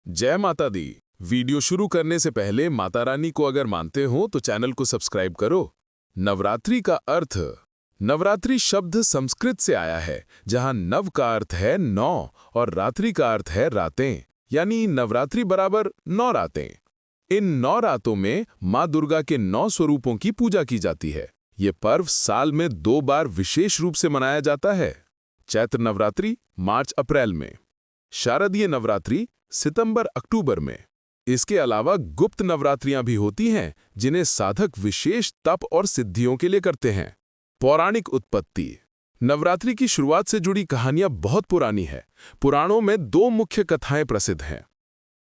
जय माता दी। वीडियो शुरू करने से पहले माता रानी को अगर मानते हो तो चैनल को सब्सक्राइब करो। नवरात्रि का अर्थ। नवरात्रि शब्द संस्कृत से आया है, जहां नव का अर्थ है 9 और रात्रि का अर्थ है रातें, यानी नवरात्रि बराबर 9 रातें। इन 9 रातों में माँ दुर्गा के 9 स्वरूपों की पूजा की जाती है। ये पर्व साल में 2 बार विशेष रूप से मनाया जाता है। चैत्र नवरात्रि मार्च-अप्रैल में, शारदीय नवरात्रि सितंबर-अक्टूबर में। इसके अलावा गुप्त नवरात्रियां भी होती हैं, जिन्हें साधक विशेष तप और सिद्धियों के लिए करते हैं। पौराणिक उत्पत्ति। नवरात्रि की शुरुआत से जुड़ी कहानियां बहुत पुरानी है। पुराणों में 2 मुख्य कथाएं प्रसिद्ध हैं,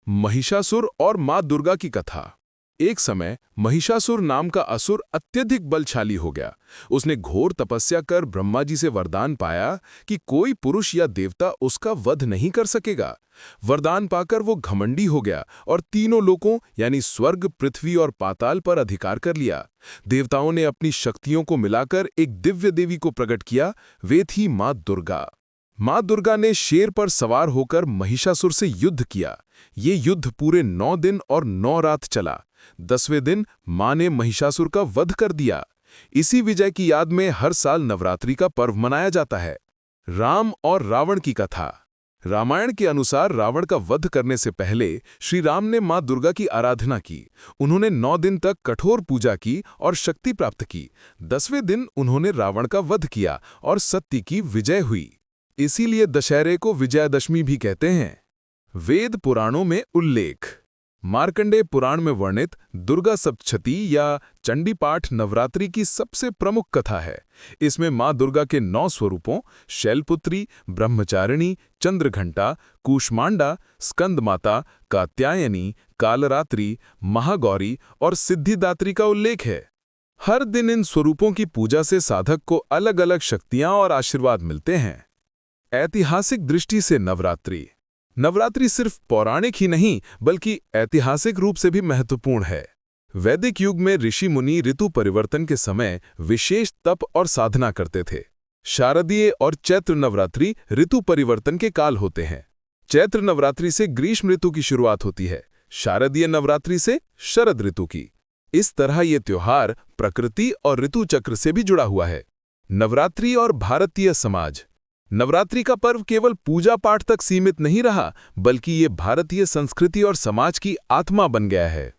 महिषासुर और मां दुर्गा की कथा। एक समय महिषासुर नाम का असुर अत्यधिक बलशाली हो गया। उसने घोर तपस्या कर ब्रह्मा जी से वरदान पाया कि कोई पुरुष या देवता उसका वध नहीं कर सकेगा। वरदान पाकर वो घमंडी हो गया और तीनों लोकों यानी स्वर्ग, पृथ्वी और पाताल पर अधिकार कर लिया। देवताओं ने अपनी शक्तियों को मिलाकर एक दिव्य देवी को प्रकट किया। वे थी मां दुर्गा। मां दुर्गा ने शेर पर सवार होकर महिषासुर से युद्ध किया। ये युद्ध पूरे 9 दिन और 9 रात चला। 10वें दिन मां ने महिषासुर का वध कर दिया। इसी विजय की याद में हर साल नवरात्रि का पर्व मनाया जाता है। राम और रावण की कथा। रामायण के अनुसार रावण का वध करने से पहले श्री राम ने मां दुर्गा की आराधना की। उन्होंने 9 दिन तक कठोर पूजा की और शक्ति प्राप्त की। 10वें दिन उन्होंने रावण का वध किया और सत्य की विजय हुई। इसीलिए दशहरे को विजयादशमी भी कहते हैं। वेद पुराणों में उल्लेख। मार्कंडेय पुराण में वर्णित दुर्गा सप्तशती या चंडी पाठ नवरात्रि की सबसे प्रमुख कथा है। इसमें मां दुर्गा के 9 स्वरूपों शैलपुत्री, ब्रह्मचारिणी, चंद्रघंटा, कूष्मांडा, स्कंदमाता, कात्यायनी, कालरात्रि, महागौरी और सिद्धिदात्री का उल्लेख है। हर दिन इन स्वरूपों की पूजा से साधक को अलग अलग शक्तियां और आशीर्वाद मिलते हैं। ऐतिहासिक दृष्टि से नवरात्रि सिर्फ पौराणिक ही नहीं बल्कि ऐतिहासिक रूप से भी महत्वपूर्ण है। वैदिक युग में ऋषि मुनि ऋतु परिवर्तन के समय विशेष तप और साधना करते थे। शारदीय और चैत्र नवरात्रि ऋतु परिवर्तन के काल होते हैं। चैत्र नवरात्रि से ग्रीष्म ऋतु की शुरुआत होती है, शारदीय नवरात्रि से शरद ऋतु की। इस तरह ये त्योहार प्रकृति और ऋतु चक्र से भी जुड़ा हुआ है। नवरात्रि और भारतीय समाज। नवरात्रि का पर्व केवल पूजा पाठ तक सीमित नहीं रहा, बल्कि ये भारतीय संस्कृति और समाज की आत्मा बन गया है।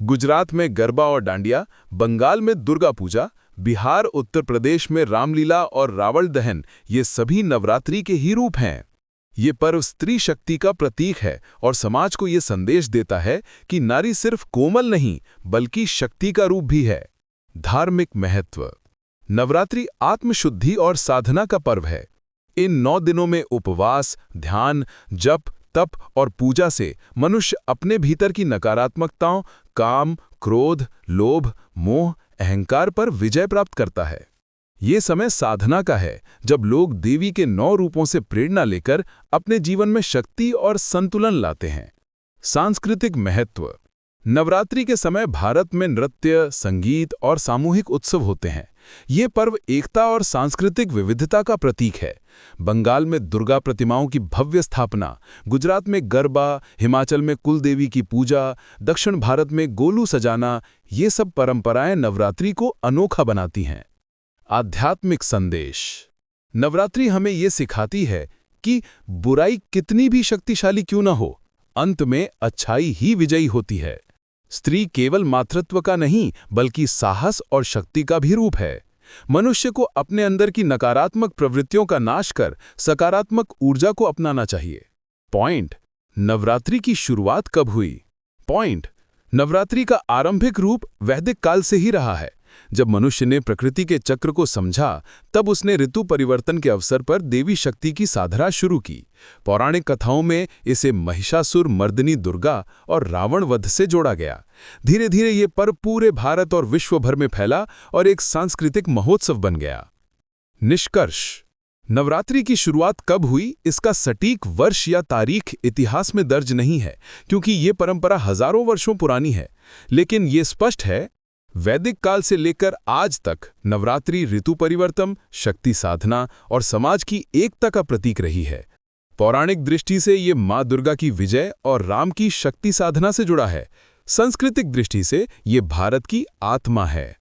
गुजरात में गरबा और डांडिया, बंगाल में दुर्गा पूजा, बिहार, उत्तर प्रदेश में रामलीला और रावण दहन, ये सभी नवरात्रि के ही रूप हैं। ये पर्व स्त्री शक्ति का प्रतीक है और समाज को ये संदेश देता है कि नारी सिर्फ कोमल नहीं बल्कि शक्ति का रूप भी है। धार्मिक महत्व। नवरात्रि आत्मशुद्धि और साधना का पर्व है। इन 9 दिनों में उपवास, ध्यान, जप, तप और पूजा से मनुष्य अपने भीतर की नकारात्मकताओं, काम, क्रोध, लोभ, मोह, अहंकार पर विजय प्राप्त करता है। ये समय साधना का है, जब लोग देवी के 9 रूपों से प्रेरणा लेकर अपने जीवन में शक्ति और संतुलन लाते हैं। सांस्कृतिक महत्व। नवरात्रि के समय भारत में नृत्य, संगीत और सामूहिक उत्सव होते हैं। ये पर्व एकता और सांस्कृतिक विविधता का प्रतीक है। बंगाल में दुर्गा प्रतिमाओं की भव्य स्थापना, गुजरात में गरबा, हिमाचल में कुलदेवी की पूजा, दक्षिण भारत में गोलू सजाना, ये सब परंपराएं नवरात्रि को अनोखा बनाती हैं। आध्यात्मिक संदेश। नवरात्रि हमें ये सिखाती है कि बुराई कितनी भी शक्तिशाली क्यों न हो, अंत में अच्छाई ही विजयी होती है। स्त्री केवल मातृत्व का नहीं बल्कि साहस और शक्ति का भी रूप है। मनुष्य को अपने अंदर की नकारात्मक प्रवृत्तियों का नाश कर सकारात्मक ऊर्जा को अपनाना चाहिए। पॉइंट। नवरात्रि की शुरुआत कब हुई? पॉइंट। नवरात्रि का आरंभिक रूप वैदिक काल से ही रहा है। जब मनुष्य ने प्रकृति के चक्र को समझा, तब उसने ऋतु परिवर्तन के अवसर पर देवी शक्ति की साधना शुरू की। पौराणिक कथाओं में इसे महिषासुर मर्दिनी दुर्गा और रावण वध से जोड़ा गया। धीरे धीरे ये पर्व पूरे भारत और विश्व भर में फैला और एक सांस्कृतिक महोत्सव बन गया। निष्कर्ष। नवरात्रि की शुरुआत कब हुई, इसका सटीक वर्ष या तारीख इतिहास में दर्ज नहीं है, क्योंकि ये परंपरा हजारों वर्षों पुरानी है। लेकिन ये स्पष्ट है, वैदिक काल से लेकर आज तक नवरात्रि ऋतु परिवर्तन, शक्ति साधना और समाज की एकता का प्रतीक रही है। पौराणिक दृष्टि से ये माँ दुर्गा की विजय और राम की शक्ति साधना से जुड़ा है। सांस्कृतिक दृष्टि से ये भारत की आत्मा है।